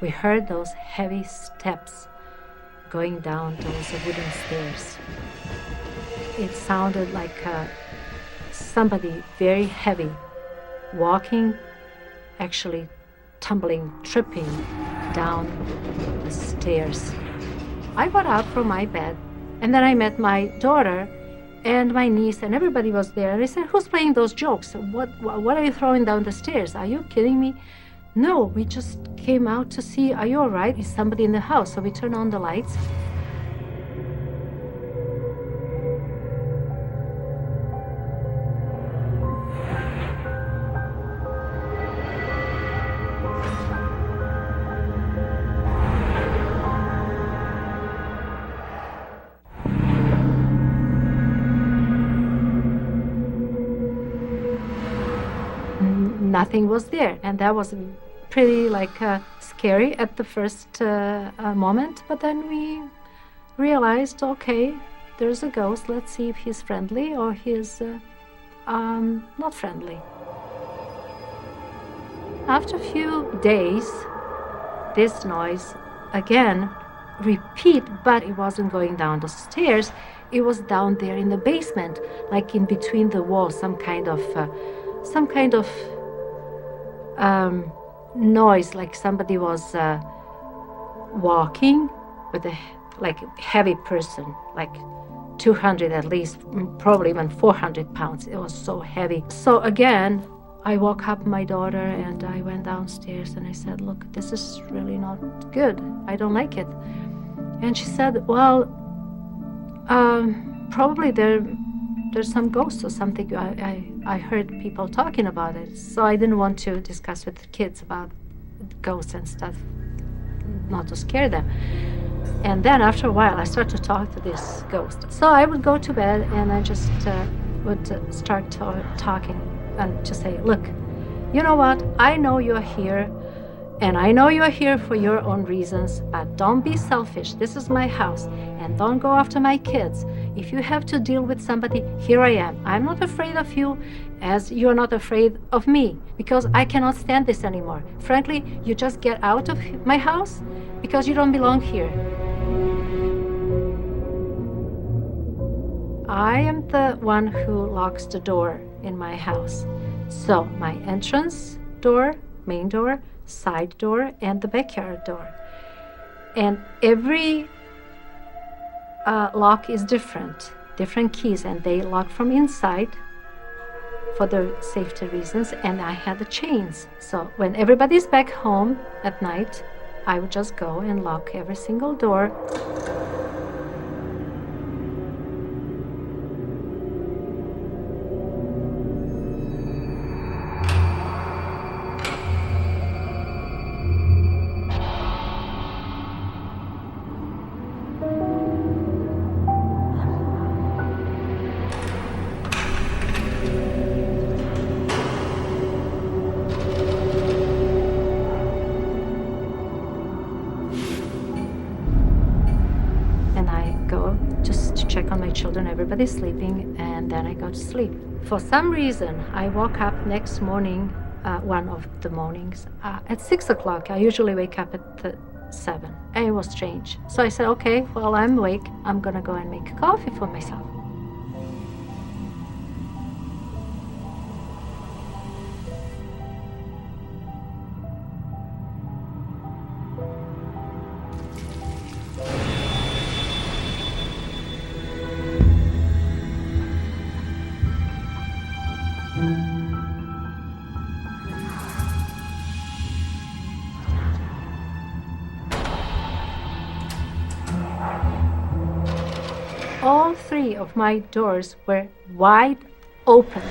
we heard those heavy steps going down those wooden stairs. It sounded like somebody very heavy walking, actually tumbling, tripping down the stairs. I got up from my bed, and then I met my daughter and my niece, and everybody was there. And I said, "Who's playing those jokes? What are you throwing down the stairs? Are you kidding me?" "No, we just came out to see, are you all right? Is somebody in the house?" So we turned on the lights. Nothing was there, and that was pretty scary at the first moment. But then we realized, okay, there's a ghost. Let's see if he's friendly or he's not friendly. After a few days, this noise again repeat, but it wasn't going down the stairs. It was down there in the basement, like in between the walls, some kind of noise, like somebody was walking with a heavy person, like 200 at least, probably even 400 pounds. It was so heavy. So again, I woke up my daughter and I went downstairs and I said, "Look, this is really not good. I don't like it." And she said, "Well, probably there's some ghosts or something. I heard people talking about it." So I didn't want to discuss with the kids about ghosts and stuff, not to scare them. And then after a while, I started to talk to this ghost. So I would go to bed and I just would start talking and to say, "Look, you know what? I know you're here, and I know you're here for your own reasons, but don't be selfish. This is my house, and don't go after my kids. If you have to deal with somebody, here I am. I'm not afraid of you, as you're not afraid of me, because I cannot stand this anymore. Frankly, you just get out of my house because you don't belong here." I am the one who locks the door in my house. So my entrance door, main door, side door, and the backyard door. And every lock is different keys, and they lock from inside for the safety reasons, and I had the chains. So when everybody's back home at night, I would just go and lock every single door. On my children, everybody's sleeping, and then I go to sleep. For some reason, I woke up next morning, one of the mornings, at 6 o'clock. I usually wake up at 7, and it was strange. So I said, okay, while I'm awake, I'm gonna go and make coffee for myself. All three of my doors were wide open.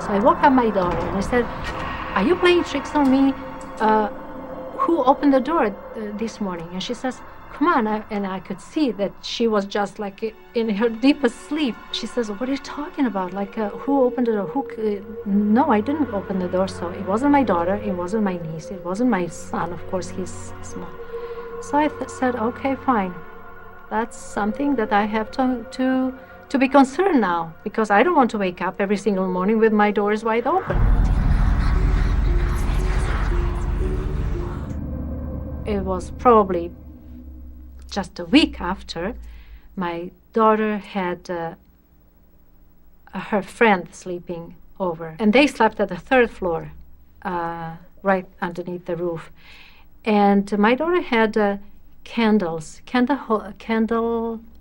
So I woke up my daughter and I said, "Are you playing tricks on me? Who opened the door this morning?" And she says, come on. And I could see that she was just like in her deepest sleep. She says, what are you talking about? Like, who opened the door? No, I didn't open the door. So it wasn't my daughter. It wasn't my niece. It wasn't my son. Of course, he's small. So I said, okay, fine. That's something that I have to be concerned now, because I don't want to wake up every single morning with my doors wide open. It was probably just a week after my daughter had her friend sleeping over, and they slept at the third floor, right underneath the roof. And my daughter had candle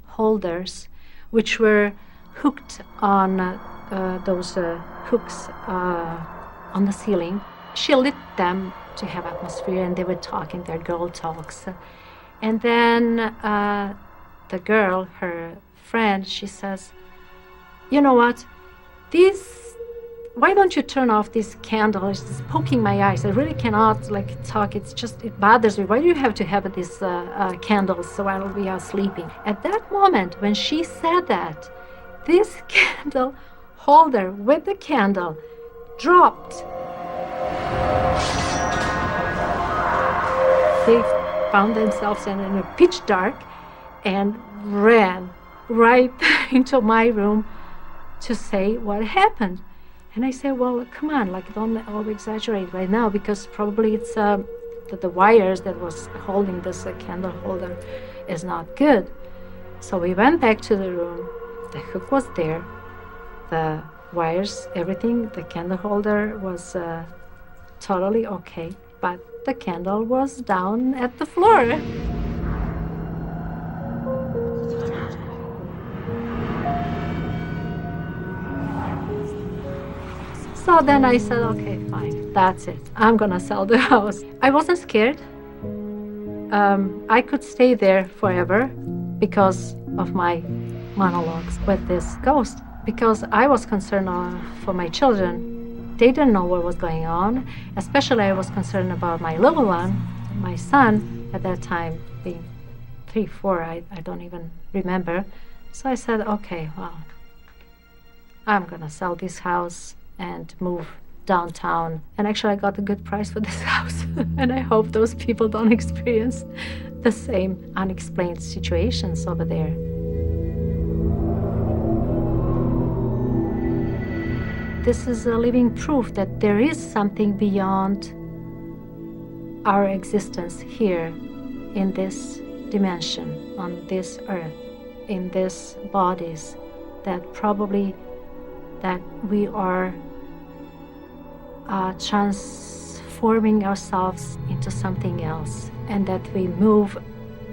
holders, which were hooked on those hooks on the ceiling. She lit them to have atmosphere, and they were talking their girl talks. And then the girl, her friend, she says, you know what, why don't you turn off this candle? It's just poking my eyes. I really cannot talk. It bothers me. Why do you have to have these candles while we are sleeping? At that moment, when she said that, this candle holder with the candle dropped. They found themselves in a pitch dark and ran right into my room to say what happened. And I said, well, come on, don't over-exaggerate right now, because probably it's that the wires that was holding this candle holder is not good. So we went back to the room. The hook was there, the wires, everything. The candle holder was totally okay, but the candle was down at the floor. So then I said, okay, fine, that's it. I'm gonna sell the house. I wasn't scared. I could stay there forever because of my monologues with this ghost, because I was concerned for my children. They didn't know what was going on. Especially I was concerned about my little one, my son, at that time being 3, 4, I don't even remember. So I said, okay, well, I'm gonna sell this house and move downtown. And actually I got a good price for this house. And I hope those people don't experience the same unexplained situations over there. This is a living proof that there is something beyond our existence here in this dimension, on this earth, in these bodies, that probably that we are transforming ourselves into something else, and that we move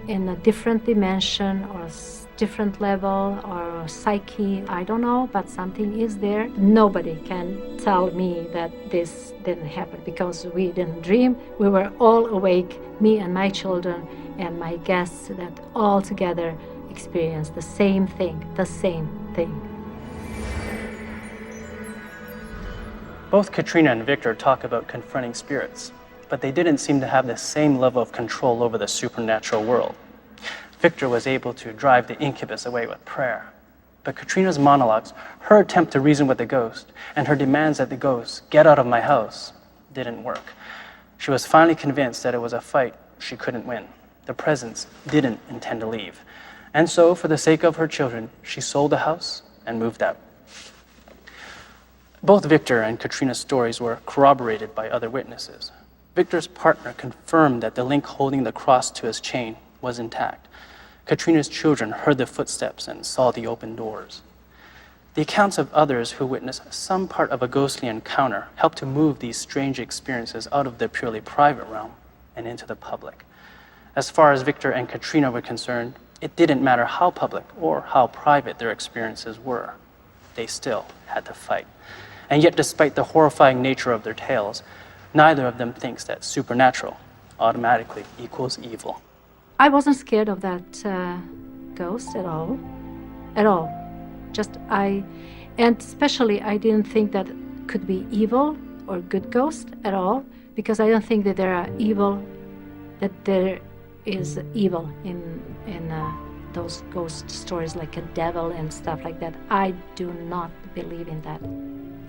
in a different dimension or different level or psyche, I don't know, but something is there. Nobody can tell me that this didn't happen, because we didn't dream. We were all awake, me and my children and my guests, that all together experienced the same thing, the same thing. Both Katrina and Victor talk about confronting spirits, but they didn't seem to have the same level of control over the supernatural world. Victor was able to drive the incubus away with prayer, but Katrina's monologues, her attempt to reason with the ghost, and her demands that the ghost get out of my house, didn't work. She was finally convinced that it was a fight she couldn't win. The presence didn't intend to leave. And so, for the sake of her children, she sold the house and moved out. Both Victor and Katrina's stories were corroborated by other witnesses. Victor's partner confirmed that the link holding the cross to his chain was intact. Katrina's children heard the footsteps and saw the open doors. The accounts of others who witnessed some part of a ghostly encounter helped to move these strange experiences out of the purely private realm and into the public. As far as Victor and Katrina were concerned, it didn't matter how public or how private their experiences were. They still had to fight. And yet, despite the horrifying nature of their tales, neither of them thinks that supernatural automatically equals evil. I wasn't scared of that ghost at all. At all. And especially I didn't think that it could be evil or good ghost at all, because I don't think that there are evil, that there is evil in those ghost stories, like a devil and stuff like that. I do not believe in that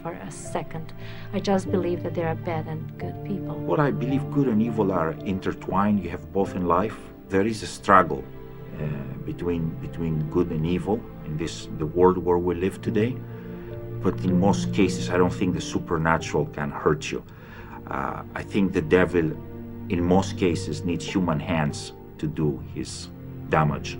for a second. I just believe that there are bad and good people. Well, I believe good and evil are intertwined. You have both in life. There is a struggle between good and evil in the world where we live today. But in most cases, I don't think the supernatural can hurt you. I think the devil, in most cases, needs human hands to do his damage.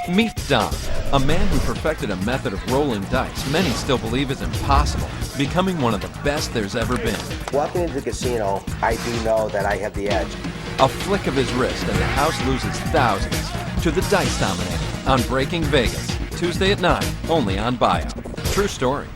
Meet Don, a man who perfected a method of rolling dice many still believe is impossible, becoming one of the best there's ever been. Walking into the casino, I do know that I have the edge. A flick of his wrist and the house loses thousands to the Dice Dominator on Breaking Vegas, Tuesday at 9, only on Buyout. True story.